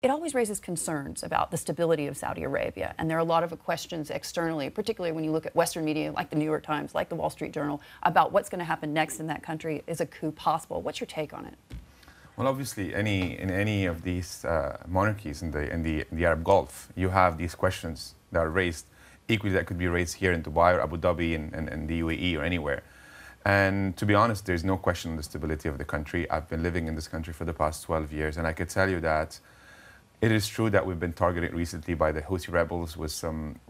it always raises concerns about the stability of Saudi Arabia. And there are a lot of questions externally, particularly when you look at Western media like the New York Times, like the Wall Street Journal, about what's going to happen next in that country. Is a coup possible? What's your take on it? Well, obviously, in any of these monarchies in the Arab Gulf, you have these questions that are raised. Equally, that could be raised here in Dubai or Abu Dhabi and the UAE or anywhere. And to be honest, there's no question on the stability of the country. I've been living in this country for the past 12 years, and I could tell you that it is true that we've been targeted recently by the Houthi rebels with some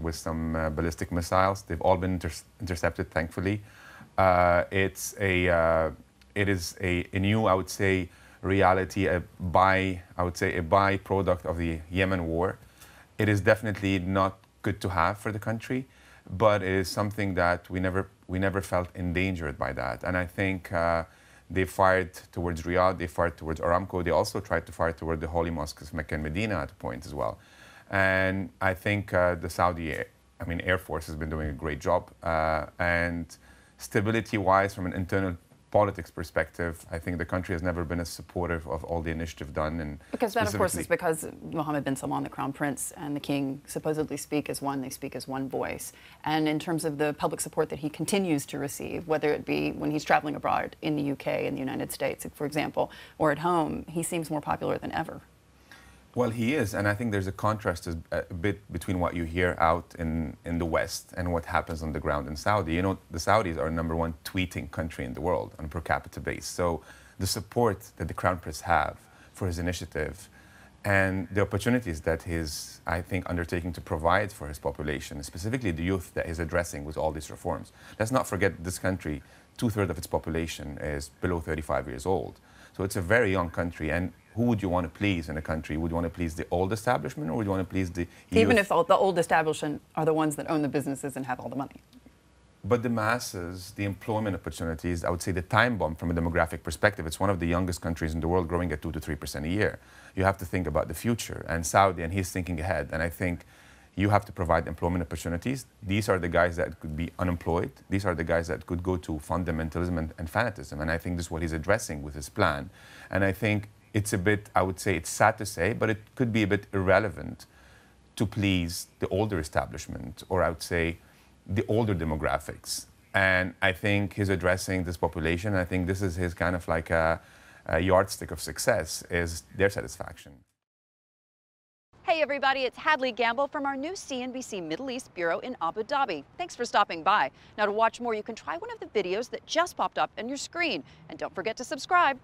ballistic missiles. They've all been intercepted, thankfully. It is a new, I would say, reality, a byproduct of the Yemen war. It is definitely not good to have for the country, but it is something that we never felt endangered by that. And I think they fired towards Riyadh, they fired towards Aramco, they also tried to fire toward the holy mosques of Mecca and Medina at a point as well. And I think the Saudi Air Force has been doing a great job. And stability-wise, from an internal politics perspective, I think the country has never been as supportive of all the initiative done. And because that, of course, is because Mohammed bin Salman, the crown prince, and the king supposedly speak as one. They speak as one voice. And in terms of the public support that he continues to receive, whether it be when he's traveling abroad in the UK, in the United States, for example, or at home, he seems more popular than ever. Well, he is, and I think there's a contrast a bit between what you hear out in the West and what happens on the ground in Saudi. You know, the Saudis are #1 tweeting country in the world on a per capita base. So the support that the Crown Prince have for his initiative and the opportunities that he's, I think, undertaking to provide for his population, specifically the youth that he's addressing with all these reforms. Let's not forget this country, 2/3 of its population is below 35 years old. So it's a very young country, and who would you want to please in a country? Would you want to please the old establishment, or would you want to please the youth? Even if the old establishment are the ones that own the businesses and have all the money. But the masses, the employment opportunities, I would say the time bomb from a demographic perspective, it's one of the youngest countries in the world, growing at 2 to 3% a year. You have to think about the future, and Saudi, and he's thinking ahead, and I think you have to provide employment opportunities. These are the guys that could be unemployed. These are the guys that could go to fundamentalism and fanatism, and I think this is what he's addressing with his plan. And I think it's a bit, I would say, it's sad to say, but it could be a bit irrelevant to please the older establishment, or I would say the older demographics. And I think he's addressing this population. I think this is his kind of like a yardstick of success, is their satisfaction. Hey everybody, it's Hadley Gamble from our new CNBC Middle East Bureau in Abu Dhabi. Thanks for stopping by. Now, to watch more, you can try one of the videos that just popped up on your screen. And don't forget to subscribe.